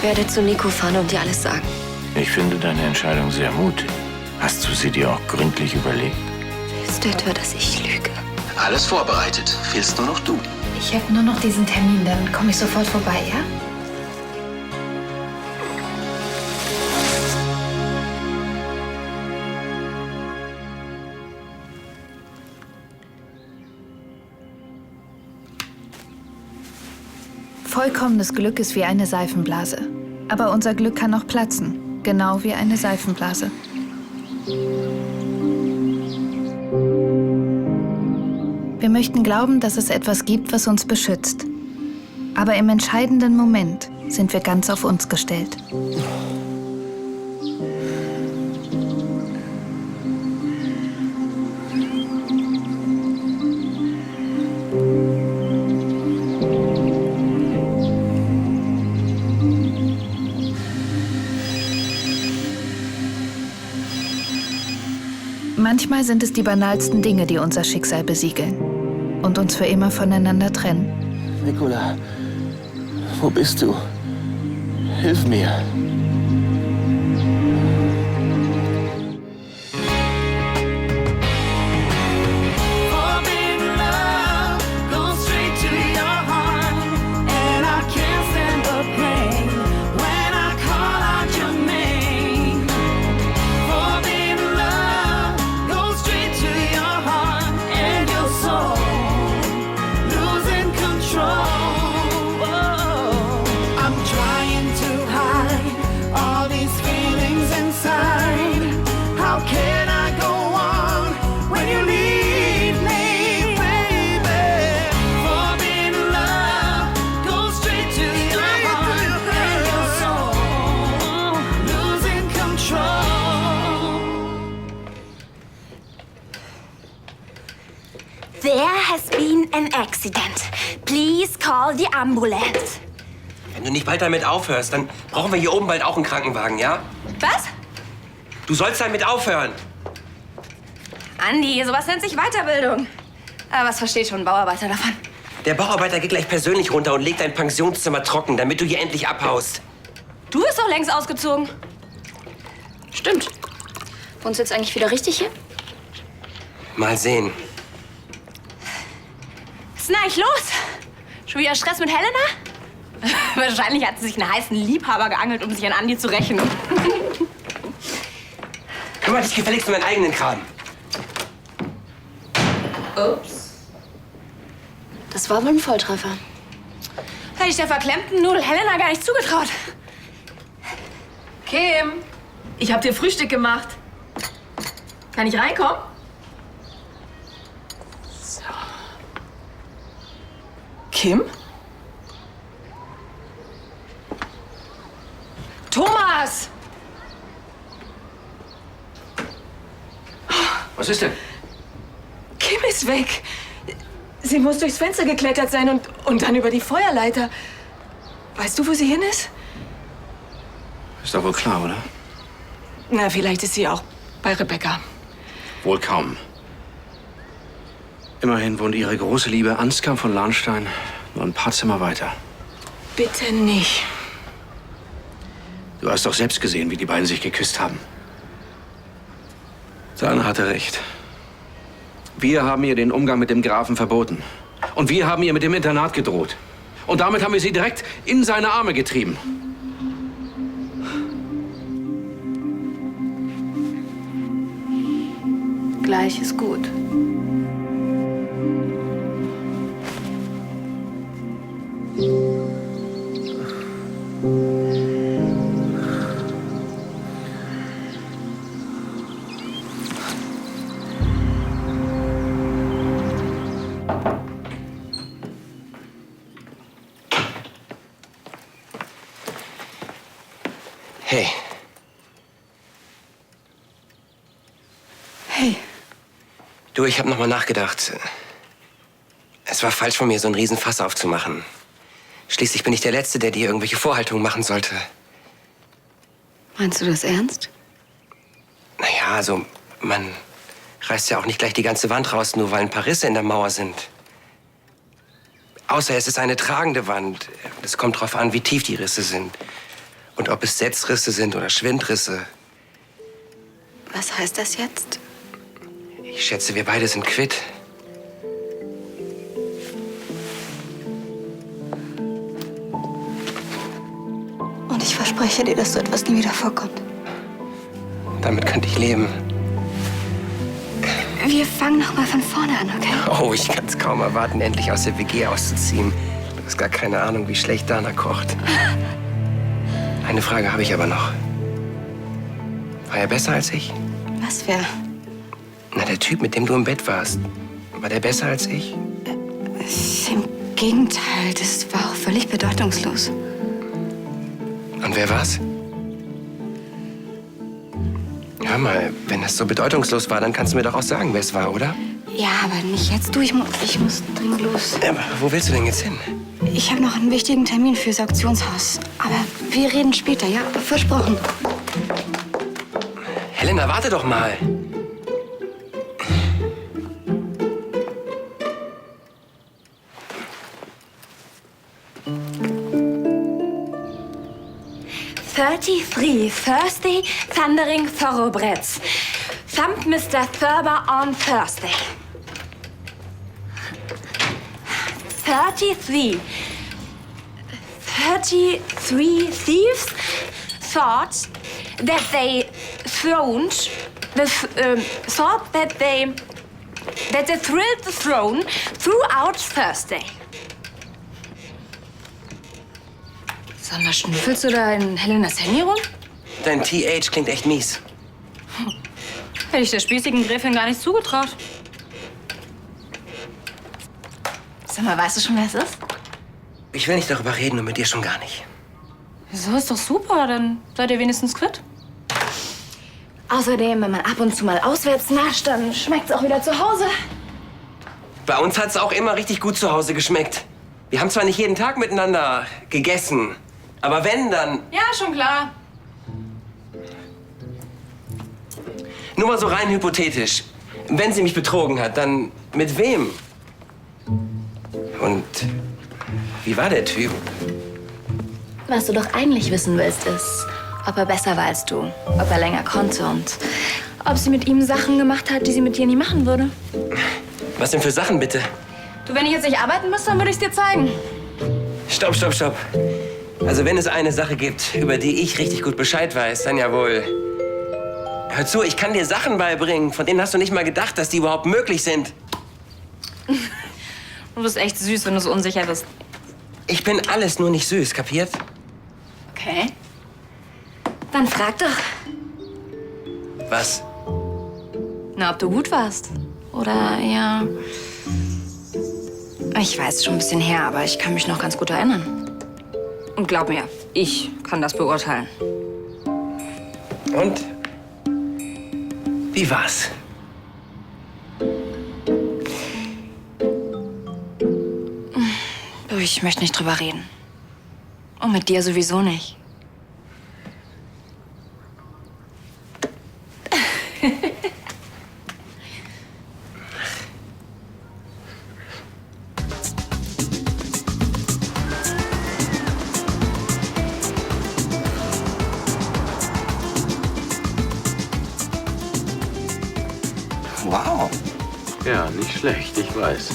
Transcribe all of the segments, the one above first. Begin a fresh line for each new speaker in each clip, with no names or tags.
werde zu Nico fahren und dir alles sagen.
Ich finde deine Entscheidung sehr mutig. Hast du sie dir auch gründlich überlegt?
Willst du etwa, dass ich lüge?
Alles vorbereitet. Fehlst nur noch du.
Ich hätte nur noch diesen Termin, dann komme ich sofort vorbei, ja? Vollkommenes Glück ist wie eine Seifenblase. Aber unser Glück kann auch platzen. Genau wie eine Seifenblase. Wir möchten glauben, dass es etwas gibt, was uns beschützt. Aber im entscheidenden Moment sind wir ganz auf uns gestellt. Manchmal sind es die banalsten Dinge, die unser Schicksal besiegeln und uns für immer voneinander trennen.
Nicola, wo bist du? Hilf mir.
There has been an accident. Please call the ambulance.
Wenn du nicht bald damit aufhörst, dann brauchen wir hier oben bald auch einen Krankenwagen, ja?
Was?
Du sollst damit aufhören.
Andi, sowas nennt sich Weiterbildung. Aber was versteht schon ein Bauarbeiter davon?
Der Bauarbeiter geht gleich persönlich runter und legt dein Pensionszimmer trocken, damit du hier endlich abhaust.
Du bist doch längst ausgezogen.
Stimmt. Wohnst du jetzt eigentlich wieder richtig hier?
Mal sehen.
Was ist denn eigentlich los? Schon wieder Stress mit Helena? Wahrscheinlich hat sie sich einen heißen Liebhaber geangelt, um sich an Andi zu rächen.
Kümmere dich gefälligst um deinen eigenen Kram.
Ups.
Das war wohl ein Volltreffer.
Hätte ich der verklemmten Nudel Helena gar nicht zugetraut.
Kim, ich hab dir Frühstück gemacht. Kann ich reinkommen? So. Kim? Thomas!
Was ist denn?
Kim ist weg. Sie muss durchs Fenster geklettert sein und dann über die Feuerleiter. Weißt du, wo sie hin ist?
Ist doch wohl klar, oder?
Na, vielleicht ist sie auch bei Rebecca.
Wohl kaum. Immerhin wohnt ihre große Liebe Ansgar von Lahnstein nur ein paar Zimmer weiter.
Bitte nicht.
Du hast doch selbst gesehen, wie die beiden sich geküsst haben. Dann hat er recht. Wir haben ihr den Umgang mit dem Grafen verboten. Und wir haben ihr mit dem Internat gedroht. Und damit haben wir sie direkt in seine Arme getrieben.
Gleich ist gut.
Hey.
Hey.
Du, ich habe noch mal nachgedacht. Es war falsch von mir, so einen Riesenfass aufzumachen. Schließlich bin ich der Letzte, der dir irgendwelche Vorhaltungen machen sollte.
Meinst du das ernst?
Naja, also, man reißt ja auch nicht gleich die ganze Wand raus, nur weil ein paar Risse in der Mauer sind. Außer es ist eine tragende Wand. Es kommt drauf an, wie tief die Risse sind. Und ob es Setzrisse sind oder Schwindrisse.
Was heißt das jetzt?
Ich schätze, wir beide sind quitt.
Und ich verspreche dir, dass so etwas nie wieder vorkommt.
Damit könnte ich leben.
Wir fangen noch mal von vorne an, okay?
Oh, ich kann es kaum erwarten, endlich aus der WG auszuziehen. Du hast gar keine Ahnung, wie schlecht Dana kocht. Eine Frage habe ich aber noch. War er besser als ich?
Was wer?
Na, der Typ, mit dem du im Bett warst. War der besser als ich?
Im Gegenteil, das war auch völlig bedeutungslos.
Und wer war's? Hör mal, wenn das so bedeutungslos war, dann kannst du mir doch auch sagen, wer es war, oder?
Ja, aber nicht jetzt. Du, ich muss dringend los.
Ja, aber wo willst du denn jetzt hin?
Ich habe noch einen wichtigen Termin fürs Auktionshaus. Aber wir reden später, ja? Versprochen.
Helena, warte doch mal.
"33 Thursday Thundering Thoroughbreds. Thumped Mr. Thurber on Thursday. 33 thieves thought that they thrilled the throne throughout Thursday." Sag mal, schnüffelst du da in Helenas Handy rum?
Dein TH klingt echt mies.
Hätte ich der spießigen Gräfin gar nicht zugetraut. Sag mal, weißt du schon, wer es ist?
Ich will nicht darüber reden und mit dir schon gar nicht.
Wieso, ist doch super, dann seid ihr wenigstens quitt. Außerdem, wenn man ab und zu mal auswärts nascht, dann schmeckt's auch wieder zu Hause.
Bei uns hat's auch immer richtig gut zu Hause geschmeckt. Wir haben zwar nicht jeden Tag miteinander gegessen, aber wenn, dann...
Ja, schon klar.
Nur mal so rein hypothetisch. Wenn sie mich betrogen hat, dann mit wem? Und wie war der Typ?
Was du doch eigentlich wissen willst, ist, ob er besser war als du, ob er länger konnte und ob sie mit ihm Sachen gemacht hat, die sie mit dir nie machen würde.
Was denn für Sachen, bitte?
Du, wenn ich jetzt nicht arbeiten müsste, dann würde ich es dir zeigen.
Stopp, stopp, stopp. Also wenn es eine Sache gibt, über die ich richtig gut Bescheid weiß, dann ja wohl. Hör zu, ich kann dir Sachen beibringen, von denen hast du nicht mal gedacht, dass die überhaupt möglich sind.
Du bist echt süß, wenn du so unsicher bist.
Ich bin alles nur nicht süß, kapiert?
Okay. Dann frag doch.
Was?
Na, ob du gut warst. Oder eher... Ich weiß, schon ein bisschen her, aber ich kann mich noch ganz gut erinnern. Und glaub mir, ich kann das beurteilen.
Und? Wie war's?
Du, ich möchte nicht drüber reden. Und mit dir sowieso nicht.
Wow.
Ja, nicht schlecht, ich weiß.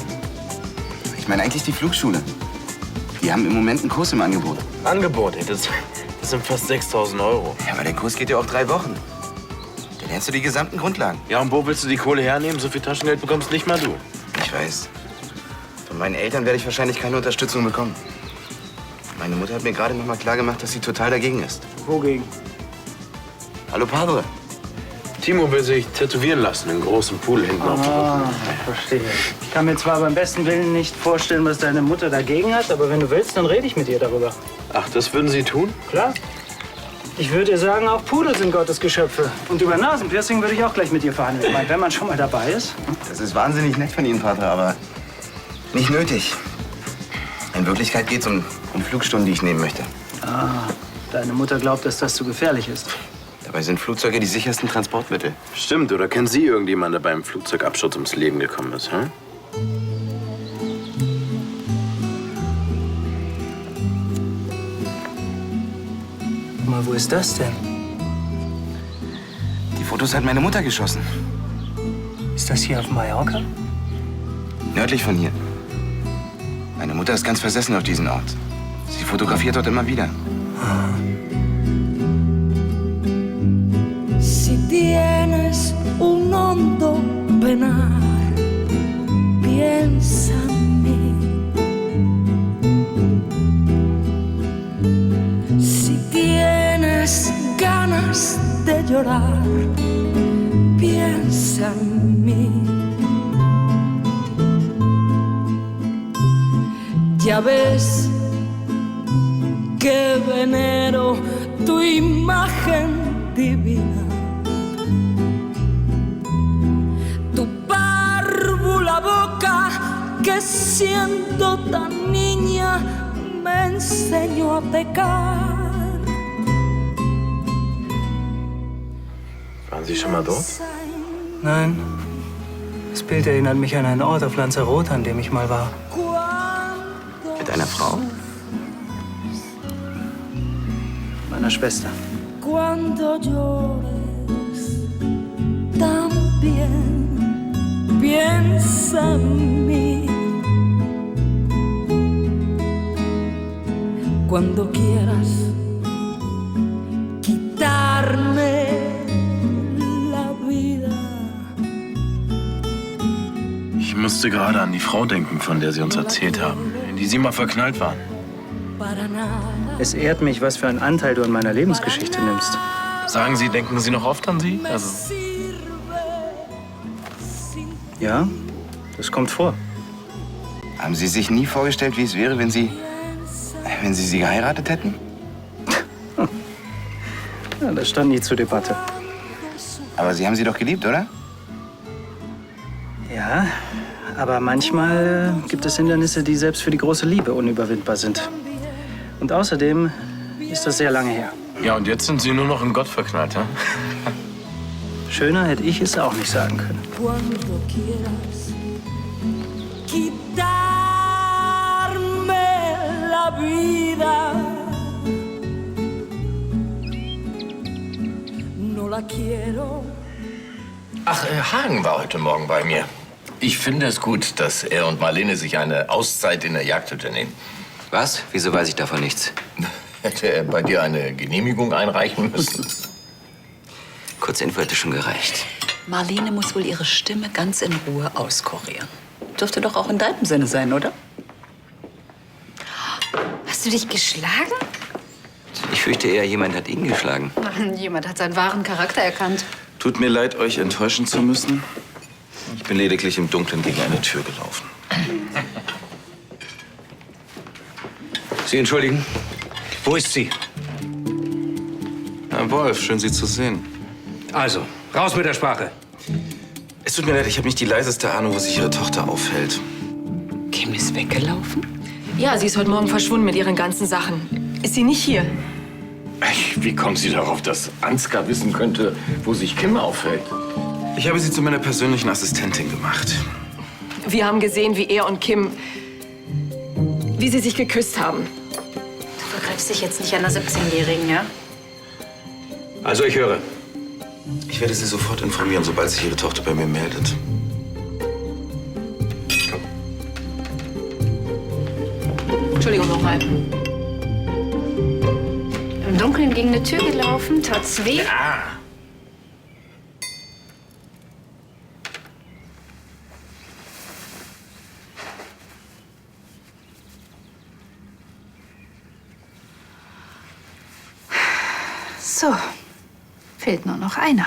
Ich meine eigentlich die Flugschule. Die haben im Moment einen Kurs im Angebot.
Angebot, das sind fast 6.000 €.
Ja, aber der Kurs geht ja auch 3 Wochen. Da lernst du die gesamten Grundlagen.
Ja, und wo willst du die Kohle hernehmen? So viel Taschengeld bekommst nicht mal du.
Ich weiß. Von meinen Eltern werde ich wahrscheinlich keine Unterstützung bekommen. Meine Mutter hat mir gerade noch mal klar gemacht, dass sie total dagegen ist.
Wogegen?
Hallo, Padre.
Timo will sich tätowieren lassen, im großen Pool hinten auf dem Rücken.
Verstehe. Ich kann mir zwar beim besten Willen nicht vorstellen, was deine Mutter dagegen hat, aber wenn du willst, dann rede ich mit ihr darüber.
Ach, das würden Sie tun?
Klar. Ich würde dir sagen, auch Pudel sind Gottes Geschöpfe. Und über Nasenpiercing würde ich auch gleich mit dir verhandeln. Ich meine, wenn man schon mal dabei ist.
Das ist wahnsinnig nett von Ihnen, Padre, aber nicht nötig. In Wirklichkeit geht es um Flugstunden, die ich nehmen möchte.
Ah, deine Mutter glaubt, dass das zu gefährlich ist.
Dabei sind Flugzeuge die sichersten Transportmittel.
Stimmt, oder kennen Sie irgendjemanden, der beim Flugzeugabsturz ums Leben gekommen ist, hm?
Mal mal, wo ist das denn?
Die Fotos hat meine Mutter geschossen.
Ist das hier auf Mallorca?
Nördlich von hier. Meine Mutter ist ganz versessen auf diesen Ort. Sie fotografiert dort immer wieder.
Si tienes un hondo penar, piensa en mí. Si tienes ganas de llorar, piensa en mí. Ya ves que venero tu imagen divina, tu párvula boca que siendo tan niña me enseñó a pecar.
Waren Sie schon mal dort?
Nein. Das Bild erinnert mich an einen Ort auf Lanzarote, an dem ich mal war.
Mit einer Frau?
Meiner Schwester.
Cuando llores también piensa en mí. Cuando quieras quitarme la vida.
Ich musste gerade an die Frau denken, von der Sie uns erzählt haben, in die Sie mal verknallt waren.
Es ehrt mich, was für einen Anteil du an meiner Lebensgeschichte nimmst.
Sagen Sie, denken Sie noch oft an sie?
Ja, das kommt vor.
Haben Sie sich nie vorgestellt, wie es wäre, wenn Sie sie geheiratet hätten?
Ja, das stand nie zur Debatte.
Aber Sie haben sie doch geliebt, oder?
Ja, aber manchmal gibt es Hindernisse, die selbst für die große Liebe unüberwindbar sind. Und außerdem ist das sehr lange her.
Ja, und jetzt sind Sie nur noch in Gott verknallt, hä?
Schöner hätte ich es auch nicht sagen können.
Cuando quieras quitarme la vida, no la quiero.
Ach, Hagen war heute Morgen bei mir. Ich finde es gut, dass er und Marlene sich eine Auszeit in der Jagdhütte nehmen.
Was? Wieso weiß ich davon nichts?
Hätte er bei dir eine Genehmigung einreichen müssen?
Kurze Info hätte schon gereicht.
Marlene muss wohl ihre Stimme ganz in Ruhe auskurieren. Dürfte doch auch in deinem Sinne sein, oder?
Hast du dich geschlagen?
Ich fürchte eher, jemand hat ihn geschlagen.
Jemand hat seinen wahren Charakter erkannt.
Tut mir leid, euch enttäuschen zu müssen. Ich bin lediglich im Dunkeln gegen eine Tür gelaufen.
Sie entschuldigen?
Wo ist sie?
Herr Wolf, schön, Sie zu sehen.
Also, raus mit der Sprache.
Es tut mir leid, ich habe nicht die leiseste Ahnung, wo sich Ihre Tochter aufhält.
Kim ist weggelaufen?
Ja, sie ist heute Morgen verschwunden mit ihren ganzen Sachen. Ist sie nicht hier?
Wie kommen Sie darauf, dass Ansgar wissen könnte, wo sich Kim aufhält?
Ich habe sie zu meiner persönlichen Assistentin gemacht.
Wir haben gesehen, wie er und Kim, wie sie sich geküsst haben.
Du vergreifst dich jetzt nicht an einer 17-Jährigen, ja?
Also, ich höre.
Ich werde Sie sofort informieren, sobald sich Ihre Tochter bei mir meldet.
Entschuldigung nochmal.
Im Dunkeln gegen eine Tür gelaufen, tat's weh?
Ja.
So, fehlt nur noch einer.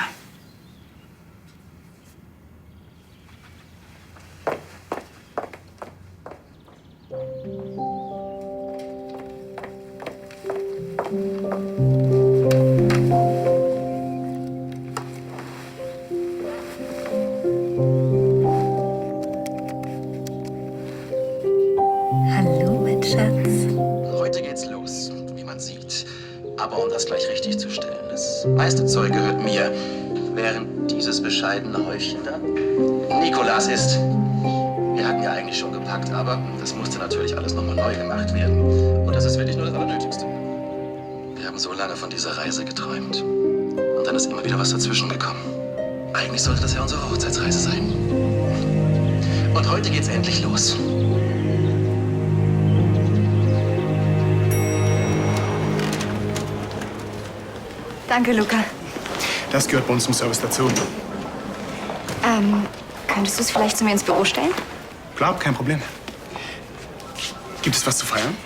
Hallo, mein Schatz.
Heute geht's los, wie man sieht. Aber um das gleich richtig zu stellen, das meiste Zeug gehört mir, während dieses bescheidene Häufchen da Nikolas ist. Wir hatten ja eigentlich schon gepackt, aber das musste natürlich alles nochmal neu gemacht werden. Und das ist wirklich nur das Allernötigste. Wir haben so lange von dieser Reise geträumt. Und dann ist immer wieder was dazwischen gekommen. Eigentlich sollte das ja unsere Hochzeitsreise sein. Und heute geht's endlich los.
Danke, Luca.
Das gehört bei uns zum Service dazu.
Könntest du es vielleicht zu mir ins Büro stellen?
Klar, kein Problem. Gibt es was zu feiern?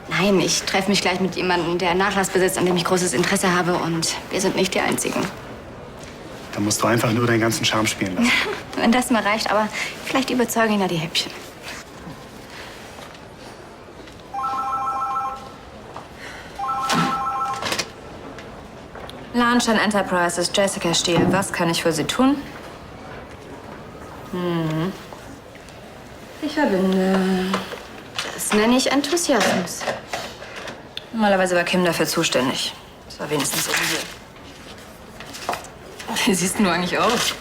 Nein, ich treffe mich gleich mit jemandem, der einen Nachlass besitzt, an dem ich großes Interesse habe. Und wir sind nicht die Einzigen.
Dann musst du einfach nur deinen ganzen Charme spielen lassen.
Wenn das mal reicht, aber vielleicht überzeugen ihn ja die Häppchen. Lahnstein Enterprises, Jessica Steele. Was kann ich für Sie tun? Ich verbinde. Das nenne ich Enthusiasmus. Normalerweise war Kim dafür zuständig. Das war wenigstens irgendwie.
Wie siehst du eigentlich aus?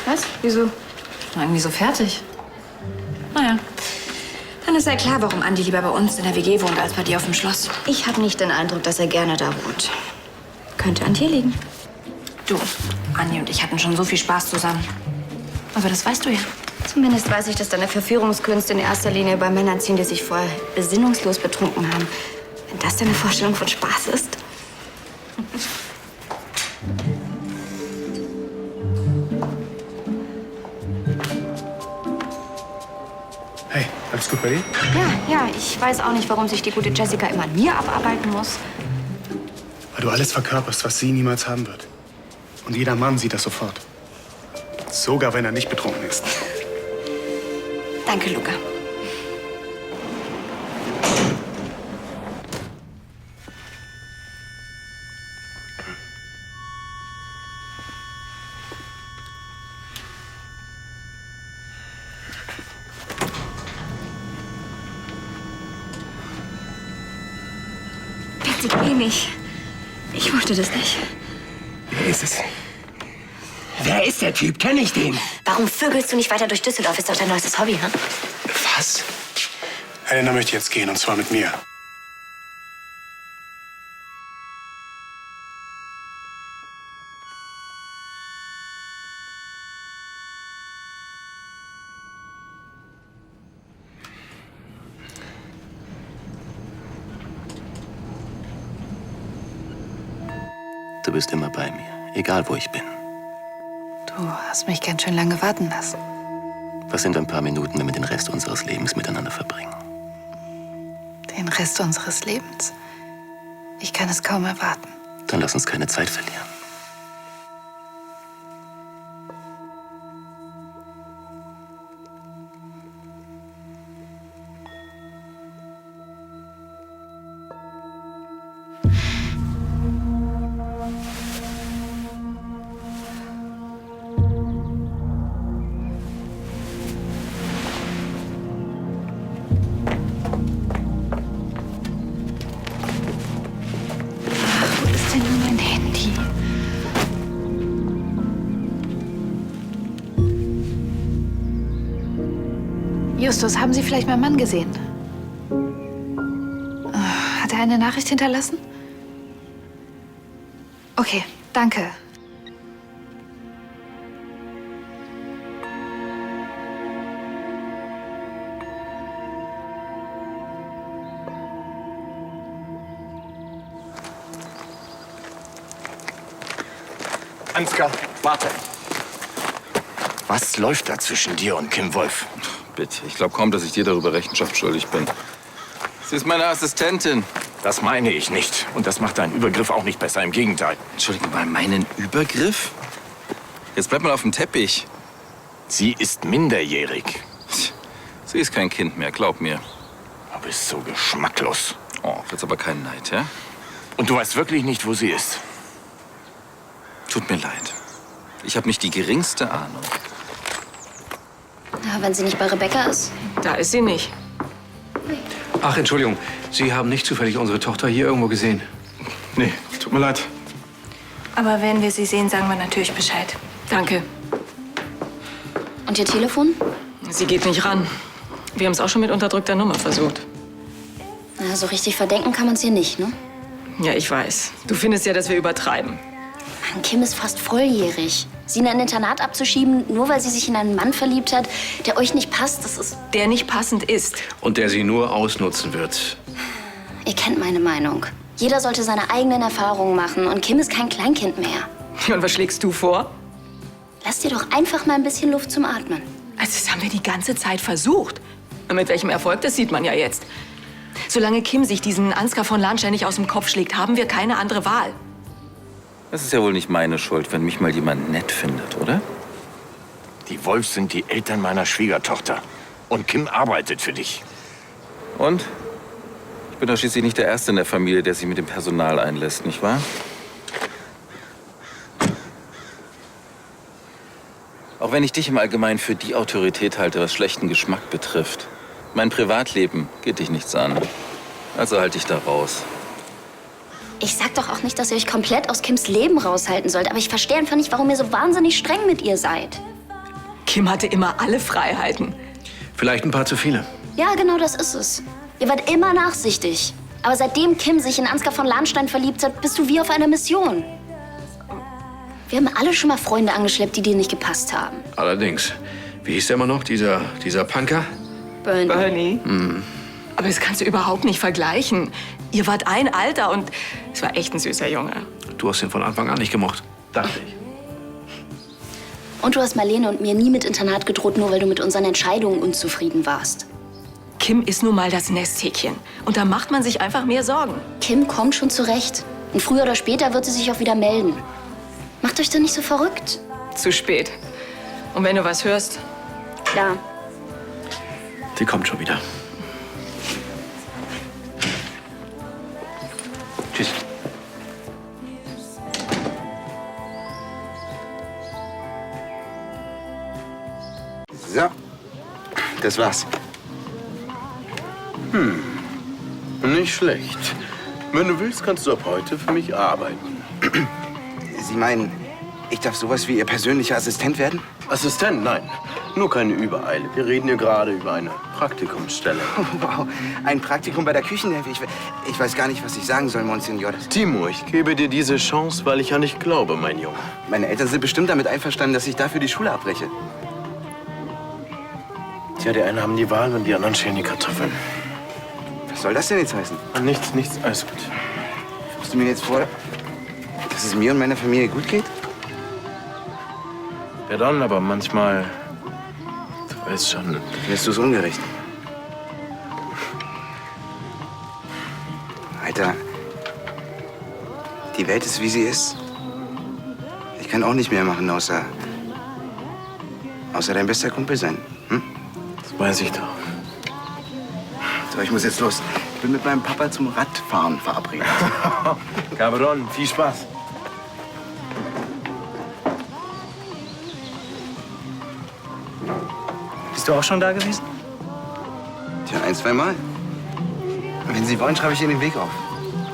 Was? Wieso?
Irgendwie so fertig.
Naja. Dann ist ja klar, warum Andi lieber bei uns in der WG wohnt als bei dir auf dem Schloss. Ich habe nicht den Eindruck, dass er gerne da wohnt. Könnte an dir liegen. Du, Andi und ich hatten schon so viel Spaß zusammen. Aber das weißt du ja. Zumindest weiß ich, dass deine Verführungskünste in erster Linie bei Männern ziehen, die sich vorher besinnungslos betrunken haben. Wenn das deine Vorstellung von Spaß ist.
Hey, alles gut bei dir?
Ja, ich weiß auch nicht, warum sich die gute Jessica immer an mir abarbeiten muss.
Weil du alles verkörperst, was sie niemals haben wird. Und jeder Mann sieht das sofort. Sogar wenn er nicht betrunken ist.
Danke, Luca. Bitte geh nicht. Ich wollte das nicht.
Wer ist es? Wer ist der Typ? Kenn ich den?
Warum vögelst du nicht weiter durch Düsseldorf? Ist doch dein neuestes Hobby, hm?
Was? Elena möchte jetzt gehen, und zwar mit mir.
Du bist immer bei mir, egal wo ich bin.
Du hast mich ganz schön lange warten lassen.
Was sind ein paar Minuten, wenn wir den Rest unseres Lebens miteinander verbringen?
Den Rest unseres Lebens? Ich kann es kaum erwarten.
Dann lass uns keine Zeit verlieren.
Justus, haben Sie vielleicht meinen Mann gesehen? Hat er eine Nachricht hinterlassen? Okay, danke.
Ansgar, warte. Was läuft da zwischen dir und Kim Wolf?
Bitte, ich glaube kaum, dass ich dir darüber Rechenschaft schuldig bin. Sie ist meine Assistentin.
Das meine ich nicht. Und das macht deinen Übergriff auch nicht besser. Im Gegenteil.
Entschuldigung mal, meinen Übergriff? Jetzt bleib mal auf dem Teppich.
Sie ist minderjährig.
Sie ist kein Kind mehr, glaub mir.
Du bist so geschmacklos.
Oh, jetzt aber keinen Neid, ja?
Und du weißt wirklich nicht, wo sie ist?
Tut mir leid. Ich habe nicht die geringste Ahnung.
Na, wenn sie nicht bei Rebecca ist?
Da ist sie nicht.
Ach, Entschuldigung. Sie haben nicht zufällig unsere Tochter hier irgendwo gesehen?
Nee, tut mir leid.
Aber wenn wir sie sehen, sagen wir natürlich Bescheid.
Danke.
Und ihr Telefon?
Sie geht nicht ran. Wir haben es auch schon mit unterdrückter Nummer versucht.
Na, so richtig verdenken kann man es ihr nicht, ne?
Ja, ich weiß. Du findest ja, dass wir übertreiben.
Mann, Kim ist fast volljährig. Sie in ein Internat abzuschieben, nur weil sie sich in einen Mann verliebt hat, der euch nicht passt, das ist...
Der nicht passend ist.
Und der sie nur ausnutzen wird.
Ihr kennt meine Meinung. Jeder sollte seine eigenen Erfahrungen machen und Kim ist kein Kleinkind mehr.
Und was schlägst du vor?
Lass dir doch einfach mal ein bisschen Luft zum Atmen.
Also das haben wir die ganze Zeit versucht. Und mit welchem Erfolg, das sieht man ja jetzt. Solange Kim sich diesen Ansgar von Lahnstein nicht aus dem Kopf schlägt, haben wir keine andere Wahl.
Das ist ja wohl nicht meine Schuld, wenn mich mal jemand nett findet, oder?
Die Wolfs sind die Eltern meiner Schwiegertochter. Und Kim arbeitet für dich.
Und? Ich bin doch schließlich nicht der Erste in der Familie, der sich mit dem Personal einlässt, nicht wahr? Auch wenn ich dich im Allgemeinen für die Autorität halte, was schlechten Geschmack betrifft. Mein Privatleben geht dich nichts an. Also halt dich da raus.
Ich sag doch auch nicht, dass ihr euch komplett aus Kims Leben raushalten sollt, aber ich verstehe einfach nicht, warum ihr so wahnsinnig streng mit ihr seid.
Kim hatte immer alle Freiheiten.
Vielleicht ein paar zu viele.
Ja, genau das ist es. Ihr wart immer nachsichtig. Aber seitdem Kim sich in Ansgar von Lahnstein verliebt hat, bist du wie auf einer Mission. Wir haben alle schon mal Freunde angeschleppt, die dir nicht gepasst haben.
Allerdings. Wie hieß der immer noch, dieser Punker?
Bernie.
Mhm.
Aber das kannst du überhaupt nicht vergleichen. Ihr wart ein Alter und es war echt ein süßer Junge.
Du hast ihn von Anfang an nicht gemocht. Dachte ich.
Und du hast Marlene und mir nie mit Internat gedroht, nur weil du mit unseren Entscheidungen unzufrieden warst.
Kim ist nun mal das Nesthäkchen. Und da macht man sich einfach mehr Sorgen.
Kim kommt schon zurecht. Und früher oder später wird sie sich auch wieder melden. Macht euch doch nicht so verrückt.
Zu spät. Und wenn du was hörst?
Klar.
Sie kommt schon wieder. Tschüss.
So, das war's.
Nicht schlecht. Wenn du willst, kannst du ab heute für mich arbeiten.
Sie meinen, ich darf sowas wie Ihr persönlicher Assistent werden?
Assistent? Nein. Nur keine Übereile. Wir reden hier gerade über eine Praktikumsstelle.
Oh, wow, ein Praktikum bei der Küchenhilfe. Ich weiß gar nicht, was ich sagen soll, Monsignor.
Timo, ich gebe dir diese Chance, weil ich an dich glaube, mein Junge.
Meine Eltern sind bestimmt damit einverstanden, dass ich dafür die Schule abbreche.
Tja, die einen haben die Wahl und die anderen schälen die Kartoffeln.
Was soll das denn jetzt heißen?
Nichts, alles gut.
Hast du mir jetzt vor, dass es mir und meiner Familie gut geht?
Ja dann, aber manchmal... Du weißt schon...
Findest du es ungerecht? Alter, die Welt ist, wie sie ist. Ich kann auch nicht mehr machen, außer dein bester Kumpel sein. Hm?
Das weiß ich doch.
So, ich muss jetzt los. Ich bin mit meinem Papa zum Radfahren verabredet.
Cabron, viel Spaß.
Bist du auch schon da gewesen?
Tja, 1, 2 Mal. Wenn Sie wollen, schreibe ich Ihnen den Weg auf.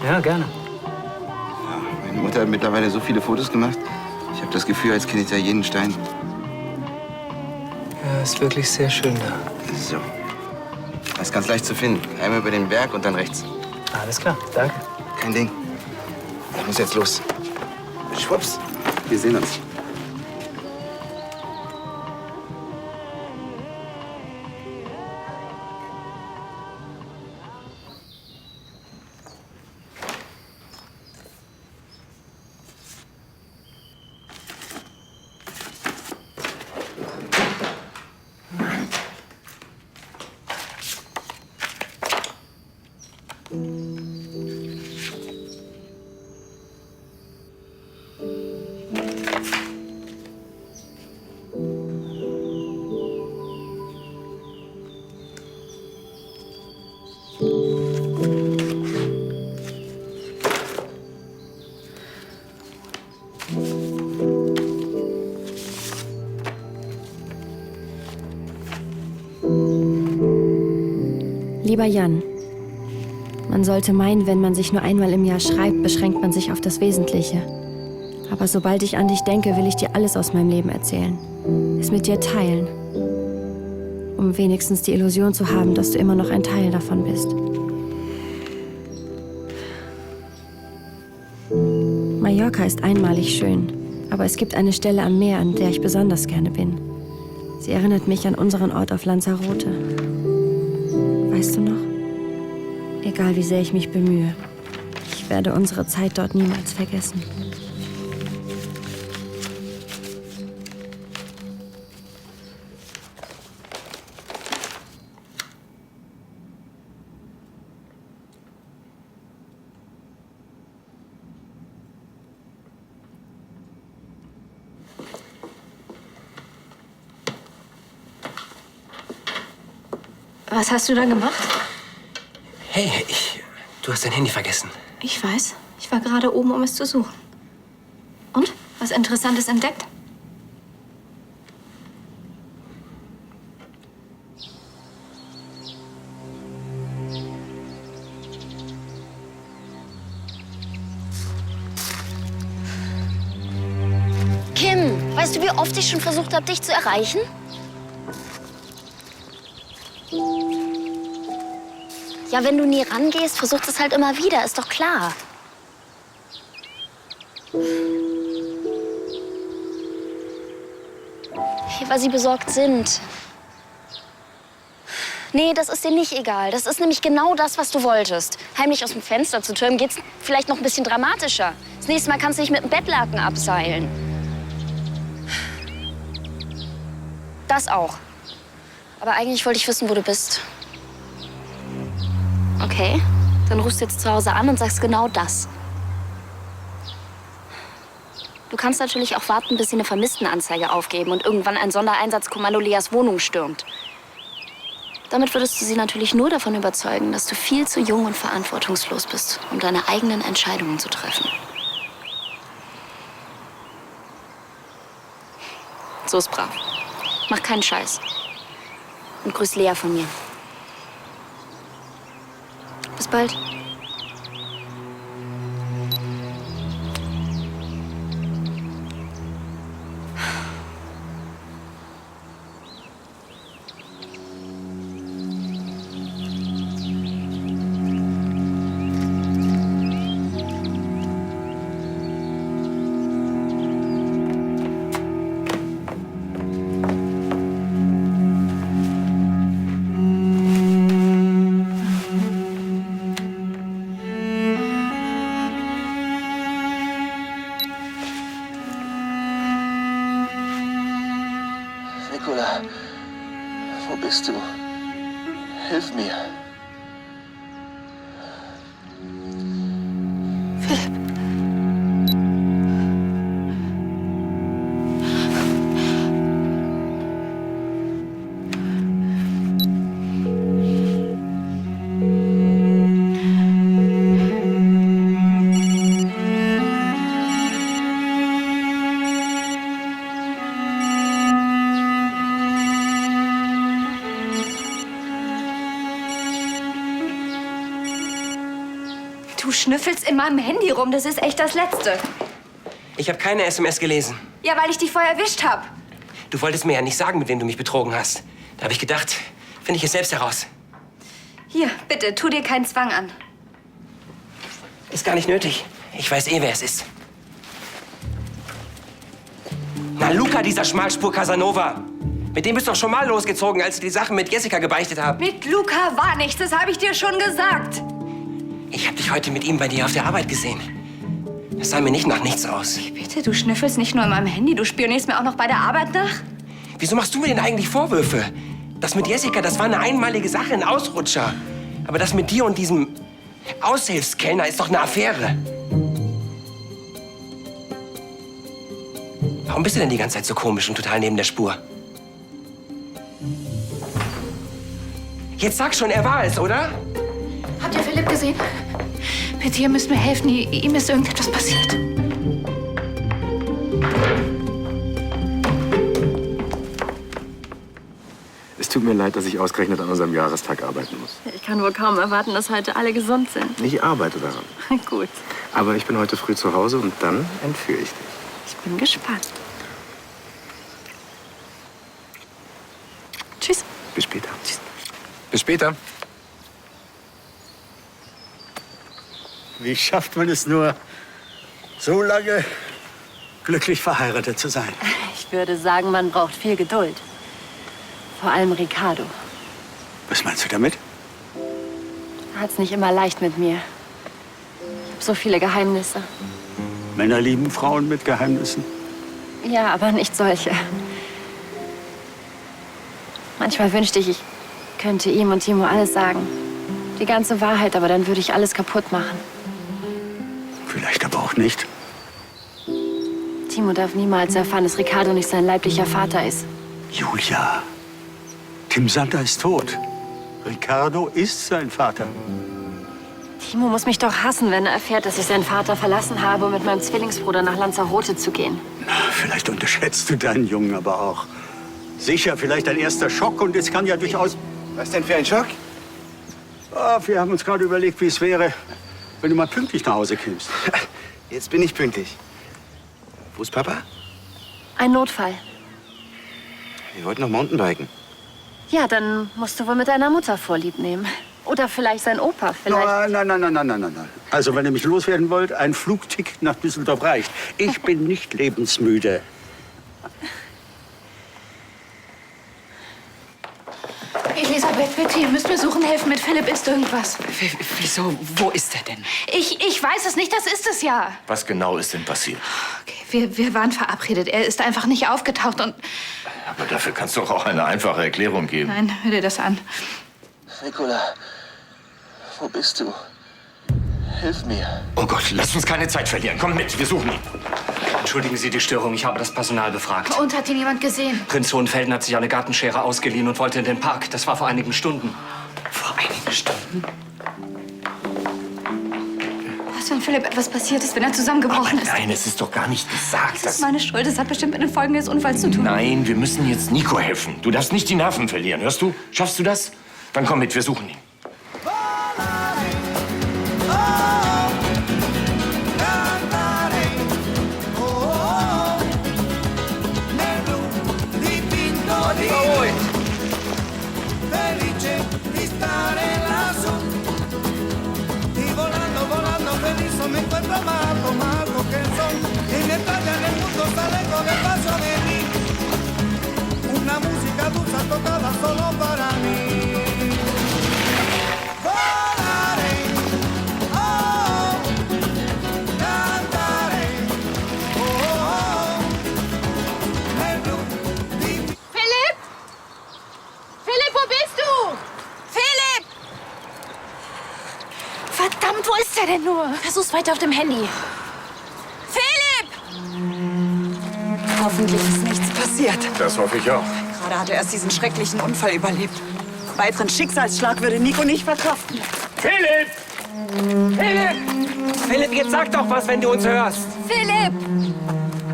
Ja, gerne.
Ja, meine Mutter hat mittlerweile so viele Fotos gemacht. Ich habe das Gefühl, als kenne ich da jeden Stein.
Ja, ist wirklich sehr schön da.
So. Das ist ganz leicht zu finden. Einmal über den Berg und dann rechts.
Alles klar, danke.
Kein Ding. Ich muss jetzt los. Schwupps, wir sehen uns.
Lieber Jan, man sollte meinen, wenn man sich nur einmal im Jahr schreibt, beschränkt man sich auf das Wesentliche. Aber sobald ich an dich denke, will ich dir alles aus meinem Leben erzählen. Es mit dir teilen. Um wenigstens die Illusion zu haben, dass du immer noch ein Teil davon bist. Mallorca ist einmalig schön, aber es gibt eine Stelle am Meer, an der ich besonders gerne bin. Sie erinnert mich an unseren Ort auf Lanzarote. Weißt du noch? Egal wie sehr ich mich bemühe, ich werde unsere Zeit dort niemals vergessen.
Was hast du da gemacht?
Hey, du hast dein Handy vergessen.
Ich weiß. Ich war gerade oben, um es zu suchen. Und? Was Interessantes entdeckt?
Kim, weißt du, wie oft ich schon versucht habe, dich zu erreichen? Ja, wenn du nie rangehst, versuchst es halt immer wieder, ist doch klar. Hey, weil sie besorgt sind. Nee, das ist dir nicht egal. Das ist nämlich genau das, was du wolltest. Heimlich aus dem Fenster zu türmen, geht's vielleicht noch ein bisschen dramatischer. Das nächste Mal kannst du dich mit dem Bettlaken abseilen. Das auch. Aber eigentlich wollte ich wissen, wo du bist. Okay, dann rufst du jetzt zu Hause an und sagst genau das. Du kannst natürlich auch warten, bis sie eine Vermisstenanzeige aufgeben und irgendwann ein Sondereinsatzkommando Leas Wohnung stürmt. Damit würdest du sie natürlich nur davon überzeugen, dass du viel zu jung und verantwortungslos bist, um deine eigenen Entscheidungen zu treffen. So ist brav. Mach keinen Scheiß. Und grüß Lea von mir. Bis bald.
Nicola, wo bist du? Hilf mir.
Du schnüffelst in meinem Handy rum. Das ist echt das Letzte.
Ich habe keine SMS gelesen.
Ja, weil ich dich vorher erwischt habe.
Du wolltest mir ja nicht sagen, mit wem du mich betrogen hast. Da habe ich gedacht, finde ich es selbst heraus.
Hier, bitte, tu dir keinen Zwang an.
Ist gar nicht nötig. Ich weiß eh, wer es ist. Na, Luca, dieser Schmalspur Casanova. Mit dem bist du doch schon mal losgezogen, als ich die Sachen mit Jessica gebeichtet habe.
Mit Luca war nichts, das habe ich dir schon gesagt.
Ich habe dich heute mit ihm bei dir auf der Arbeit gesehen. Das sah mir nicht nach nichts aus.
Bitte, du schnüffelst nicht nur in meinem Handy, du spionierst mir auch noch bei der Arbeit nach?
Wieso machst du mir denn eigentlich Vorwürfe? Das mit Jessica, das war eine einmalige Sache, ein Ausrutscher. Aber das mit dir und diesem Aushilfskellner ist doch eine Affäre. Warum bist du denn die ganze Zeit so komisch und total neben der Spur? Jetzt sag schon, er war es, oder?
Habt ihr Philipp gesehen? Bitte, ihr müsst mir helfen. Ihm ist irgendetwas passiert.
Es tut mir leid, dass ich ausgerechnet an unserem Jahrestag arbeiten muss.
Ich kann wohl kaum erwarten, dass heute alle gesund sind.
Ich arbeite daran.
Gut,
Aber ich bin heute früh zu Hause und dann entführe ich dich.
ich bin gespannt. Tschüss.
Bis später. Bis später.
Wie schafft man es nur,
so lange glücklich verheiratet zu sein.
Ich würde sagen, man braucht viel Geduld. Vor allem Ricardo.
Was meinst du damit?
Er hat's nicht immer leicht mit mir. Ich habe so viele Geheimnisse.
Männer lieben Frauen mit Geheimnissen.
Ja, aber nicht solche. Manchmal wünschte ich, ich könnte ihm und Timo alles sagen. Die ganze Wahrheit, aber dann würde ich alles kaputt machen.
Vielleicht aber auch nicht.
Timo darf niemals erfahren, dass Ricardo nicht sein leiblicher Vater ist.
Julia, Tim Sander ist tot. Ricardo ist sein Vater.
Timo muss mich doch hassen, wenn er erfährt, dass ich seinen Vater verlassen habe, um mit meinem Zwillingsbruder nach Lanzarote zu gehen.
Vielleicht unterschätzt du deinen Jungen aber auch. Sicher, vielleicht ein erster Schock und es kann ja durchaus...
Was denn für ein Schock?
Ah, wir haben uns gerade überlegt, wie es wäre, wenn du mal pünktlich nach Hause kämst.
Jetzt bin ich pünktlich. Wo ist Papa?
Ein Notfall.
Wir wollten noch Mountainbiken.
Ja, dann musst du wohl mit deiner Mutter Vorlieb nehmen. Oder vielleicht sein Opa, vielleicht.
Nein. Also, wenn ihr mich loswerden wollt, ein Flugticket nach Düsseldorf reicht. Ich bin nicht lebensmüde.
Elisabeth, bitte, ihr müsst mir suchen helfen. Mit Philipp ist irgendwas.
Wieso? Wo ist er denn?
Ich weiß es nicht, das ist es ja.
Was genau ist denn passiert?
Wir waren verabredet. Er ist einfach nicht aufgetaucht und...
Aber dafür kannst du doch auch eine einfache Erklärung geben.
Nein, hör dir das an.
Nicola, wo bist du? Hilf mir.
Oh Gott, lass uns keine Zeit verlieren. Komm mit, wir suchen ihn.
Entschuldigen Sie die Störung, ich habe das Personal befragt.
Und hat ihn jemand gesehen?
Prinz Hohenfelden hat sich eine Gartenschere ausgeliehen und wollte in den Park. Das war vor einigen Stunden.
Vor einigen Stunden?
Was, wenn Philipp etwas passiert ist, wenn er zusammengebrochen ist?
Nein, es ist doch gar nicht gesagt.
Das ist meine Schuld. Das hat bestimmt mit den Folgen des Unfalls zu tun.
Nein, wir müssen jetzt Nico helfen. Du darfst nicht die Nerven verlieren, hörst du? Schaffst du das? Dann komm mit, wir suchen ihn.
Me encuentro amado, malo que son, y mientras en el mundo sale con el paso de mí, una música dulce tocada solo para mí. Volaré, oh, cantaré, oh, el blues.
Philipp! Philipp, wo bist du? Philipp! Verdammt, wo ist er denn nur? Versuch's weiter auf dem Handy. Philipp!
Hoffentlich ist nichts passiert.
Das hoffe ich auch.
Gerade hat er erst diesen schrecklichen Unfall überlebt. Weiteren Schicksalsschlag würde Nico nicht verkraften.
Philipp! Philipp! Philipp, jetzt sag doch was, wenn du uns hörst.
Philipp!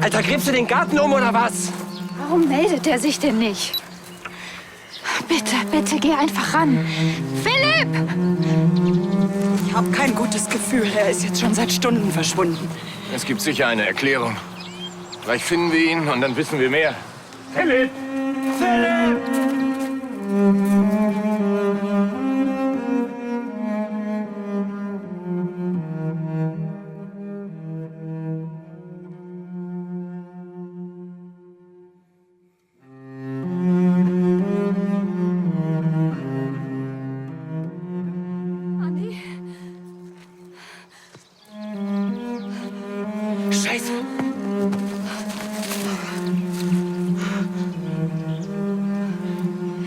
Alter, gräbst du den Garten um oder was?
Warum meldet er sich denn nicht? Bitte, bitte, geh einfach ran. Philipp!
Ich habe kein gutes Gefühl. Er ist jetzt schon seit Stunden verschwunden.
Es gibt sicher eine Erklärung. Gleich finden wir ihn und dann wissen wir mehr. Philipp!
Philipp!
Scheiße!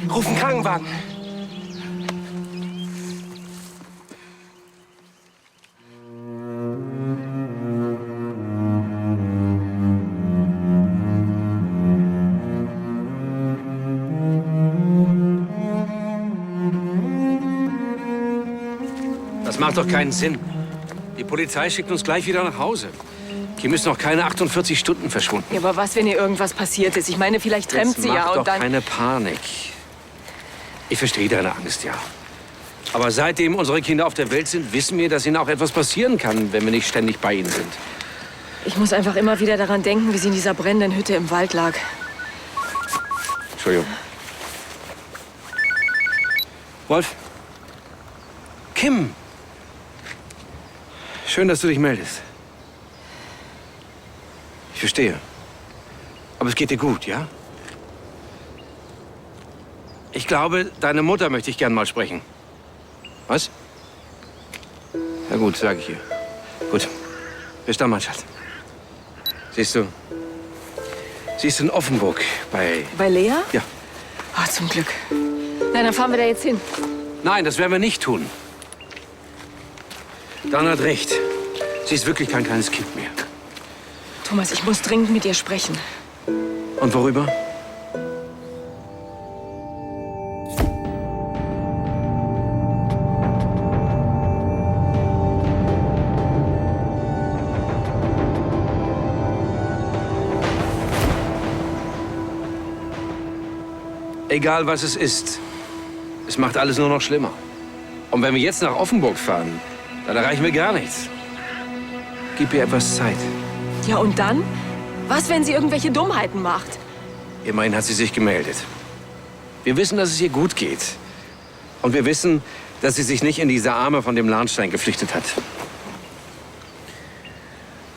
Ruf einen Krankenwagen.
Das macht doch keinen Sinn. Die Polizei schickt uns gleich wieder nach Hause. Kim ist noch keine 48 Stunden verschwunden.
Ja, aber was, wenn ihr irgendwas passiert ist? Ich meine, vielleicht trennt sie ja
Mach doch
und dann...
keine Panik. Ich verstehe deine Angst, ja. Aber seitdem unsere Kinder auf der Welt sind, wissen wir, dass ihnen auch etwas passieren kann, wenn wir nicht ständig bei ihnen sind.
Ich muss einfach immer wieder daran denken, wie sie in dieser brennenden Hütte im Wald lag.
Entschuldigung. Wolf? Kim? Schön, dass du dich meldest. Ich verstehe. Aber es geht dir gut, ja? Ich glaube, deine Mutter möchte ich gern mal sprechen. Was? Na gut, sage ich ihr. Gut. Bis dann, mein Schatz. Siehst du, sie ist in Offenburg bei...
Bei Lea?
Ja.
Oh, zum Glück. Na, dann fahren wir da jetzt hin.
Nein, das werden wir nicht tun. Dan hat recht. Sie ist wirklich kein kleines Kind mehr.
Thomas, ich muss dringend mit ihr sprechen.
Und worüber? Egal, was es ist. Es macht alles nur noch schlimmer. Und wenn wir jetzt nach Offenburg fahren, dann erreichen wir gar nichts. Gib ihr etwas Zeit.
Ja, und dann? Was, wenn sie irgendwelche Dummheiten macht?
Immerhin hat sie sich gemeldet. Wir wissen, dass es ihr gut geht. Und wir wissen, dass sie sich nicht in diese Arme von dem Lahnstein geflüchtet hat.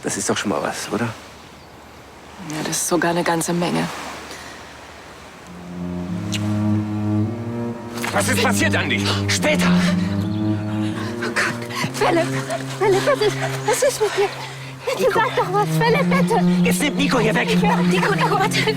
Das ist doch schon mal was, oder?
Ja, das ist sogar eine ganze Menge.
Was ist passiert, Andi?
Später.
Oh Gott. Philipp, was ist mit dir? Bitte sag doch was, Philipp, bitte.
Jetzt nimmt Nico hier weg.
Ja, Nico, warte.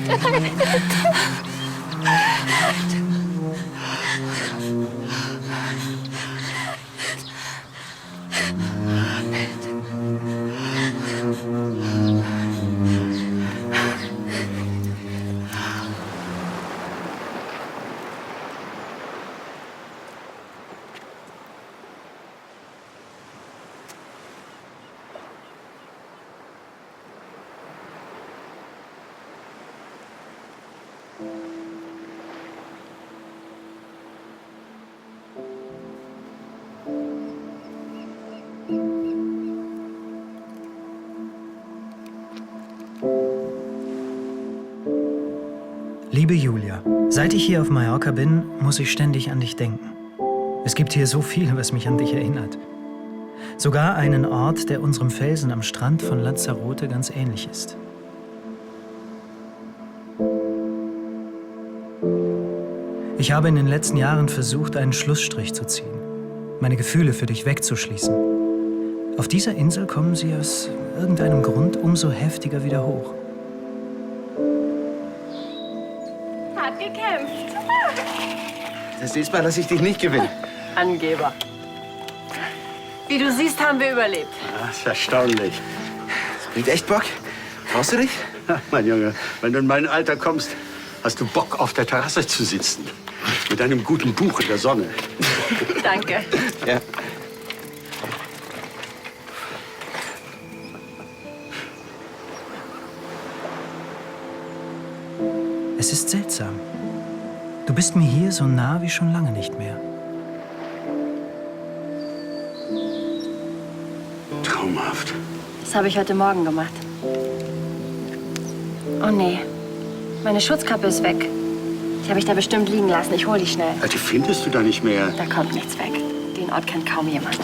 Liebe Julia, seit ich hier auf Mallorca bin, muss ich ständig an dich denken. Es gibt hier so viel, was mich an dich erinnert. Sogar einen Ort, der unserem Felsen am Strand von Lanzarote ganz ähnlich ist. Ich habe in den letzten Jahren versucht, einen Schlussstrich zu ziehen, meine Gefühle für dich wegzuschließen. Auf dieser Insel kommen sie aus irgendeinem Grund umso heftiger wieder hoch.
Hat gekämpft.
Das nächste Mal lasse ich dich nicht gewinnen.
Angeber. Wie du siehst, haben wir überlebt.
Das ist erstaunlich.
Das bringt echt Bock. Traust du dich?
Ja, mein Junge, wenn du in mein Alter kommst, hast du Bock, auf der Terrasse zu sitzen. Mit einem guten Buch in der Sonne.
Danke.
Ja.
Es ist seltsam. Du bist mir hier so nah wie schon lange nicht mehr.
Traumhaft.
Das habe ich heute Morgen gemacht. Oh nee, meine Schutzkappe ist weg. Die habe ich da bestimmt liegen lassen. Ich hole die schnell.
Die findest du da nicht mehr.
Da kommt nichts weg. Den Ort kennt kaum jemand.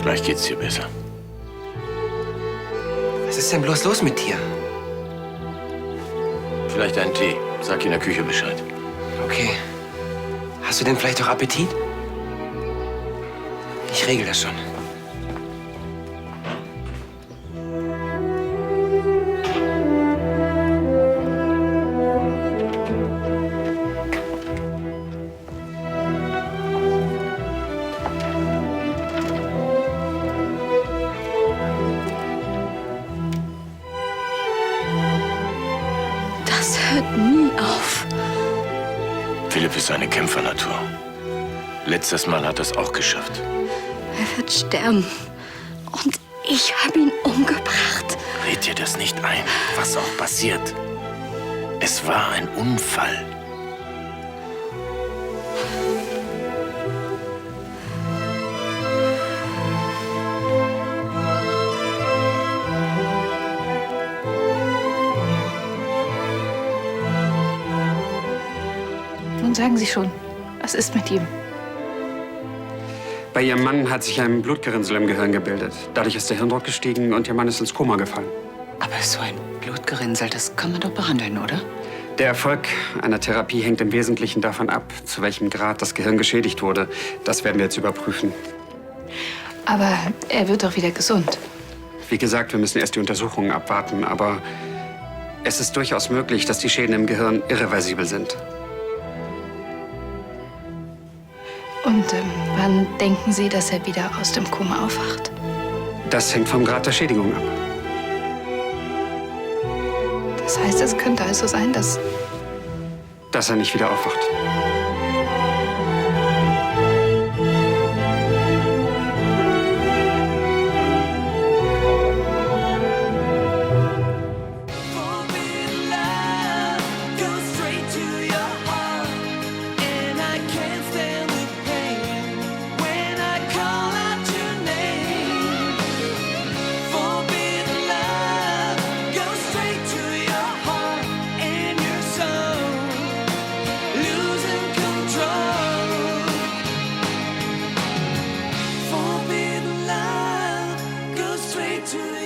Gleich geht's dir besser.
Was ist denn bloß los mit dir?
Vielleicht einen Tee. Sag in der Küche Bescheid.
Okay. Hast du denn vielleicht auch Appetit? Ich regel das schon.
Das hört nie auf.
Philipp ist eine Kämpfernatur. Letztes Mal hat er es auch geschafft.
Er wird sterben. Und ich habe ihn umgebracht.
Red dir das nicht ein, was auch passiert. Es war ein Unfall.
Nun sagen Sie schon, was ist mit ihm?
Bei Ihrem Mann hat sich ein Blutgerinnsel im Gehirn gebildet. Dadurch ist der Hirndruck gestiegen und Ihr Mann ist ins Koma gefallen.
Aber so ein Blutgerinnsel, das kann man doch behandeln, oder?
Der Erfolg einer Therapie hängt im Wesentlichen davon ab, zu welchem Grad das Gehirn geschädigt wurde. Das werden wir jetzt überprüfen.
Aber er wird doch wieder gesund.
Wie gesagt, wir müssen erst die Untersuchungen abwarten. Aber es ist durchaus möglich, dass die Schäden im Gehirn irreversibel sind.
Und wann denken Sie, dass er wieder aus dem Koma aufwacht?
Das hängt vom Grad der Schädigung ab.
Das heißt, es könnte also sein, dass
er nicht wieder aufwacht.
To